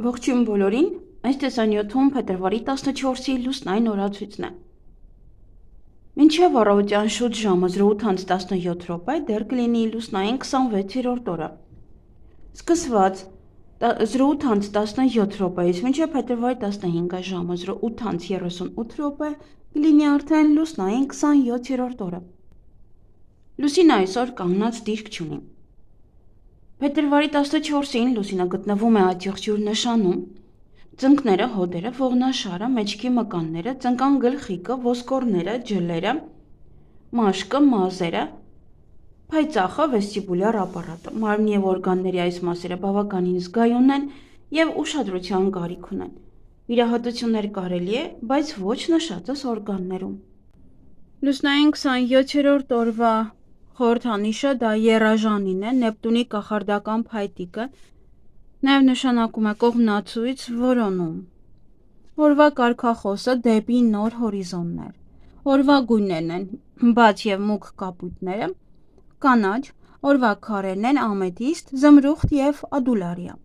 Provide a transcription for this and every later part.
Ողջույն բոլորին, այս տեսանյութում փետրվարի 14-ի լուսնային օրացույցն է։ Մինչև առավոտյան շուտ ժամը 08:17 դեռ կլինի լուսնային 26-րդ օրը։ Սկսված 08:17-ից մինչև փետրվարի 15-ը ժամը 08:38 կլինի արդեն լուսնային 27-րդ օրը։ Լուսինը այսօր կանգնած դիրք չունի։ Փետրվարի 14-ին լուսինը գտնվում է աջող ջուր նշանում, ծնկները, հոդերը, ողնաշարը, մեջքի մկանները, ծնկան գլխիկը, ոսկորները, ջլերը, մաշկը, մազերը, փայծաղը, վեստիբուլյար ապարատը։ Մարմնի և օրգանների այս մասերը բավականին զգայուն են և ուշադրության կարիք ունեն։ Վիրահատություններ կարելի է, բայց ոչ նշածս օրգաններում։ Լուսնային 27-րդ օրվա խորհրդանիշը դա եռաժանին է, Նեպտունի կախարդական փայտիկը, նաև նշանակում է կողմնացույց, որոնում։ Օրվա կարգախոսը դեպի նոր հորիզոններ։ Օրվա գույներն են բաց և մուգ կապույտները, կանաչ, օրվա քարերն են ամեթիստ, զմրուխտ և ադուլարիա։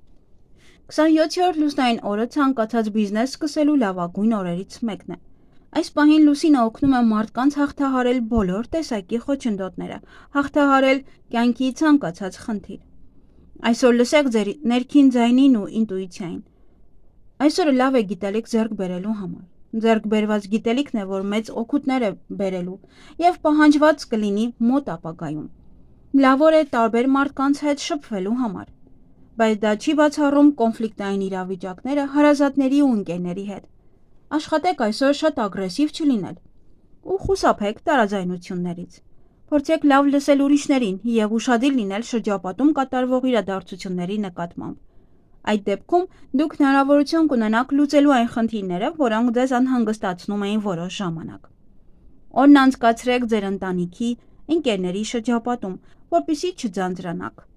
27-րդ լուսնային օրը ցանկացած բիզնես սկսելու լավագույն օրերից մեկն է։ Այս պահին լուսինը օգնում է մարդկանց հաղթահարել բոլոր տեսակի խոչընդոտները, հաղթահարել կյանքի ցանկացած խնդիր։ Այսօր լսեք ձեր ներքին ձայնին ու ինտուիցիային։ Այսօրը լավ է գիտելիք ձեռք բերելու համար։ Ձեռք բերված գիտելիքն է, որ մեծ օգուտներ է բերելու և պահանջված կլինի մոտ ապագայում։ Լավ օր է տարբեր մարդկանց հետ շփվելու համար, բայց դա չի բացառում կոնֆլիկտային իրավիճակները հարազատների ու ընկերների հետ։ Աշխատեք այսօր շատ ագրեսիվ չլինել ու խուսափեք տարաձայնություններից։ Փորձեք լավ լսել ուրիշներին և ուշադիր լինել շրջապատում կատարվող իրադարձությունների նկատմամբ։ Այդ դեպքում դուք հնարավորություն կունենաք լուծելու այն խնդիրները, որոնք ձեզ անհանգստացնում էին որոշ ժամանակ։ Օրն անցկացրեք ձեր ընտանիքի, ընկերների շրջապատում, որպեսզի չձանձրանաք։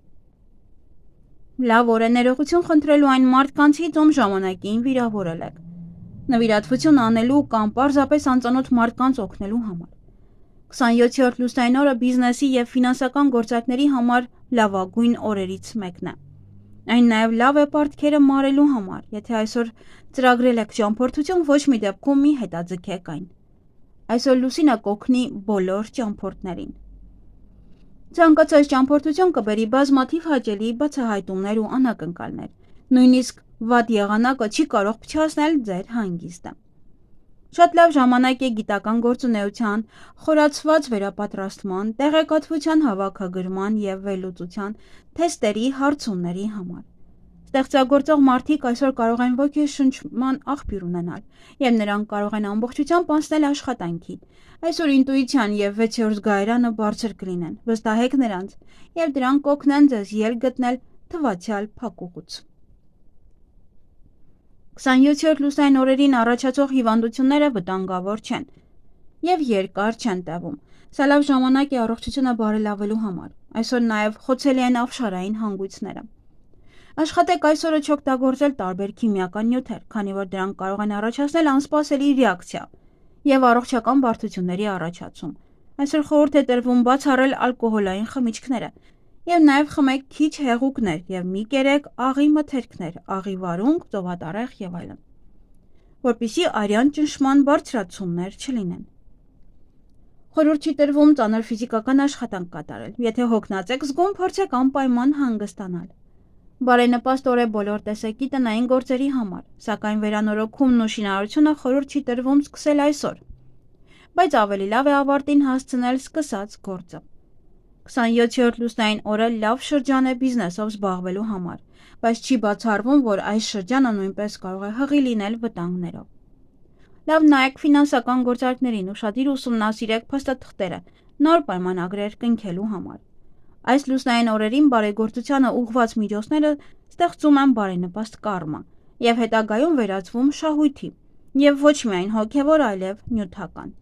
Լավ օր է ներողություն խնդրելու այն մարդկանցից, ում ժամանակին վիրավորել եք, նվիրատվություն անելու կամ պարզապես անծանոթ մարդկանց օգնելու համար։ 27-րդ լուսնային օրը բիզնեսի և ֆինանսական գործարքների համար լավագույն օրերից մեկն է։ Այն նաև լավ է պարտքերը մարելու համար, եթե այսօր ծրագրել եք ճամփորդություն, ոչ մի դեպքում մի հետաձգեք այն։ Այսօր լուսինը կօգնի բոլոր ճամփորդներին։ Ցանկացած ճամփորդություն կբերի բազմաթիվ հաճելի բացահայտումներ ու անակնկալներ։ Նույնիսկ վատ եղանակը չի կարող փչացնել ձեր հանգիստը։ Շատ լավ ժամանակ է գիտական գործունեության, խորացված վերապատրաստման, տեղեկատվության հավաքագրման և վերլուծության, թեստերի, հարցումների համար։ Ստեղծագործող մարդիկ այսօր կարող են ոգեշնչման աղբյուր ունենալ, և նրանք կարող են ամբողջությամբ անցնել աշխատանքին։ Այսօր ինտուիցիան և 6-րդ զգայարանը բարձր կլինեն, վստահեք նրանց, և դրանք կօգնեն ձեզ ելք գտնել թվացյալ փակուղուց։ 27-րդ լուսնային օրերին առաջացող հիվանդությունները վտանգավոր չեն և երկար չեն տևում։ Սա լավ ժամանակ է առողջությունը բարելավելու համար։ Այսօր նաև խոցելի են ապշարային հանգույցները։ Աշխատեք այսօրը չօգտագործել տարբեր քիմիական նյութեր, քանի որ դրանք կարող են առաջացնել անսպասելի ռեակցիա և առողջական բարդությունների առաջացում։ Այսօր խորհուրդ է տրվում բացառել ալկոհոլային խմիչքները և նաև խմեք քիչ հեղուկներ և մի կերեք աղի մթերքներ, աղի վարունգ, ծովատառեխ և այլն, որպեսզի արյան ճնշման բարձրացումներ չլինեն։ Խորհուրդ չի տրվում ծանր ֆիզիկական աշխատանք կատարել։ Եթե հոգնած եք զգում, փորձեք անպայման հանգստանալ։ Բարենպաստ օր է բոլոր տեսակի տնային գործերի համար, սակայն վերանորոգումն ու շինարարությունը խորհուրդ չի տրվում սկսել այսօր, բայց ավելի լավ է ավարտին հասցնել սկսած գործը։ 27-րդ լուսնային օրը լավ շրջան է բիզնեսով զբաղվելու համար, բայց չի բացառվում, որ այս շրջանը նույնպես կարող է հղի լինել վտանգներով։ Լավ նայեք ֆինանսական գործարքներին, ուշադիր ուսումնասիրեք փաստաթղթերը, նոր պայմանագրեր կնքելու համար։ Այս լուսնային օրերին բարեգործությանը ուղղված միջոցները ստեղծում են բարենպաստ կարմա և հետագայում վերածվում շահույթի և ոչ միայն հոգևոր, այլև նյութական։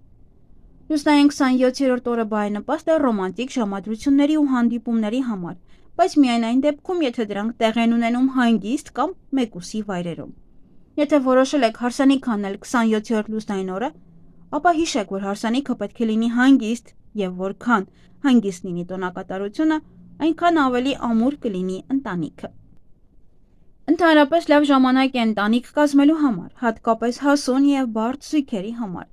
Լուսնային 27-րդ օրը բարենպաստ է ռոմանտիկ ժամադրությունների ու հանդիպումների համար, բայց միայն այն դեպքում, եթե դրանք տեղի են ունենում հանգիստ կամ մեկուսի վայրերում։ Եթե որոշել եք հարսանիք անել 27-րդ լուսնային օրը, ապա հիշեք, որ հարսանիքը պետք է լինի հանգիստ և որքան հանգիստ լինի տոնակատարությունը, այնքան ավելի ամուր կլինի ընտանիքը։ Ընդհանրապես լավ ժամանակ է ընտանիք կազմելու համար, հատկապես հասուն և բարդ զույգերի համար։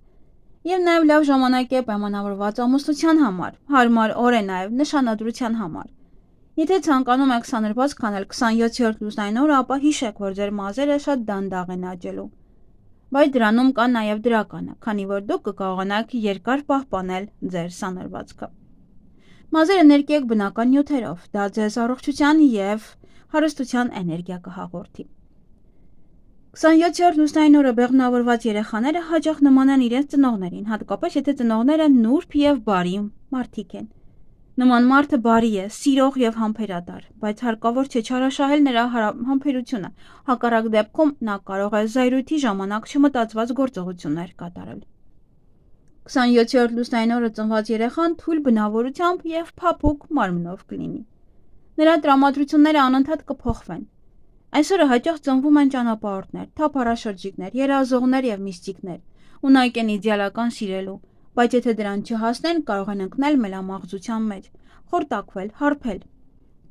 Եվ նաև լավ ժամանակ է պայմանավորված ամուսնության համար, հարմար օր է նաև նշանադրության համար։ Եթե ցանկանում եք սանրբաց քանել 27-րդ լուսնային օրը, ապա հիշեք, որ ձեր մազերը շատ դանդաղ են աճելու։ Բայց դրանում կա նաև դրականը, քանի որ դուք կկարողանաք երկար պահպանել ձեր սանրվածքը։ Մազերը ներկեք բնական նյութերով, դա ձեզ առողջության և հարստության էներգիա կհաղորդի։ 27-րդ լուսնային օրը բեղմնավորված երեխաները հաճախ նման են իրենց ծնողներին, հատկապես եթե ծնողները նուրբ և բարի մարդիկ են։ Նման մարդը բարի է, սիրող և համբերատար, բայց հարկավոր չէ չարաշահել նրա համբերությունը, հակառակ դեպքում նա կարող է զայրույթի ժամանակ չմտածված գործողություններ կատարել։ 27-րդ լուսնային օրը ծնված երեխան թույլ բնավորությամբ և փափուկ մարմնով կլինի։ Նրա տրամադրությունները անընդհատ կփոխվեն։ Այսօրը հաճախ ծնվում են ճանապարհորդներ, թափառաշրջիկներ, երազողներ և միստիկներ, ունակ են իդեալական սիրելու, բայց եթե դրան չհասնեն, կարող են ընկնել մելամաղձության մեջ, խորտակվել, հարբել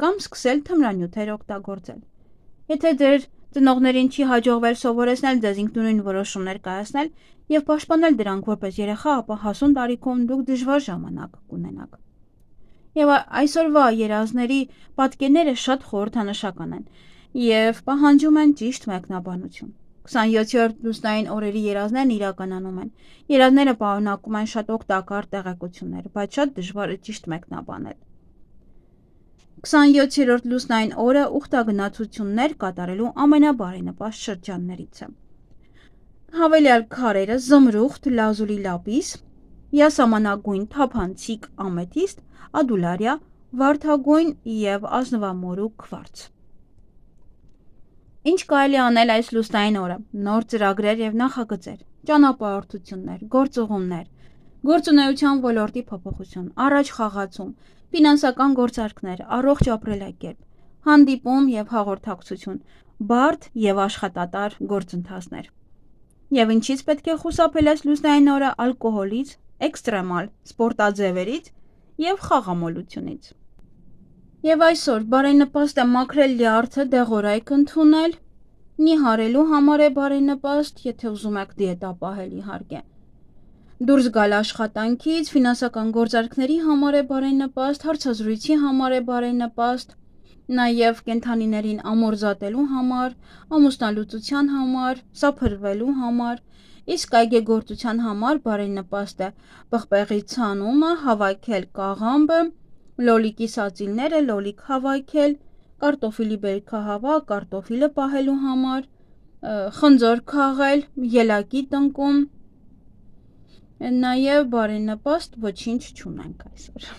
կամ սկսել թմրանյութեր օգտագործել։ Եթե ձեր ծնողներին չի հաջողվել սովորեցնել ձեզ ինքնուրույն որոշումներ կայացնել և պաշտպանել դրանք որպես երեխա, ապա հասուն տարիքում դուք դժվար ժամանակ կունենաք։ Եվ այսօրվա երազների պատկերները շատ խորհրդանշական են և պահանջում են ճիշտ մեկնաբանություն։ 27-րդ լուսնային օրերի երազներն իրականանում են։ Երազները պարունակում են շատ օգտակար տեղեկություններ, բայց շատ դժվար է ճիշտ մեկնաբանել։ 27-րդ լուսնային օրը ուխտագնացություններ կատարելու ամենաբարենպաստ շրջաններից է։ Հավելյալ քարերը՝ զմրուխտ, լազուլի լապիս, յասամանագույն թափանցիկ ամեթիստ, ադուլարիա, վարդագույն և ազնվամորու քվարց։ Ինչ կարելի անել այս լուսնային օրը։ Նոր ծրագրեր և նախագծեր, ճանապարհորդություններ, գործուղումներ, գործունեության ոլորտի փոփոխություն, առաջ խաղացում, ֆինանսական գործարքներ, առողջ ապրելակերպ, հանդիպում և հաղորդակցություն, բարդ և աշխատատար գործընթացներ։ Եվ ինչից պետք է խուսափել այս լուսնային օրը՝ ալկոհոլից, էքստրեմալ սպորտաձևերից և խաղամոլությունից։ Եվ այսօր բարենպաստ է մաքրել լյարդը, դեղորայք ընդունել, նիհարելու համար է բարենպաստ, եթե ուզում եք դիետա պահել իհարկե։ Դուրս գալ աշխատանքից, ֆինանսական գործարքների համար է բարենպաստ, հարցազրույցի համար է բարենպաստ, նաև կենդանիներին ամորձատելու համար, ամուսնալուծության համար, սափրվելու համար, իսկ այգեգործության համար բարենպաստ է պղպեղի ցանումը, հավաքել կաղամբը, լոլիկի սածիլները, լոլիկ հավաքել, կարտոֆիլի բերքահավաք, կարտոֆիլը պահելու համար, խնձոր քաղել, ելակի տնկում, նաև բարենպաստ ոչինչ չունենք այսօր։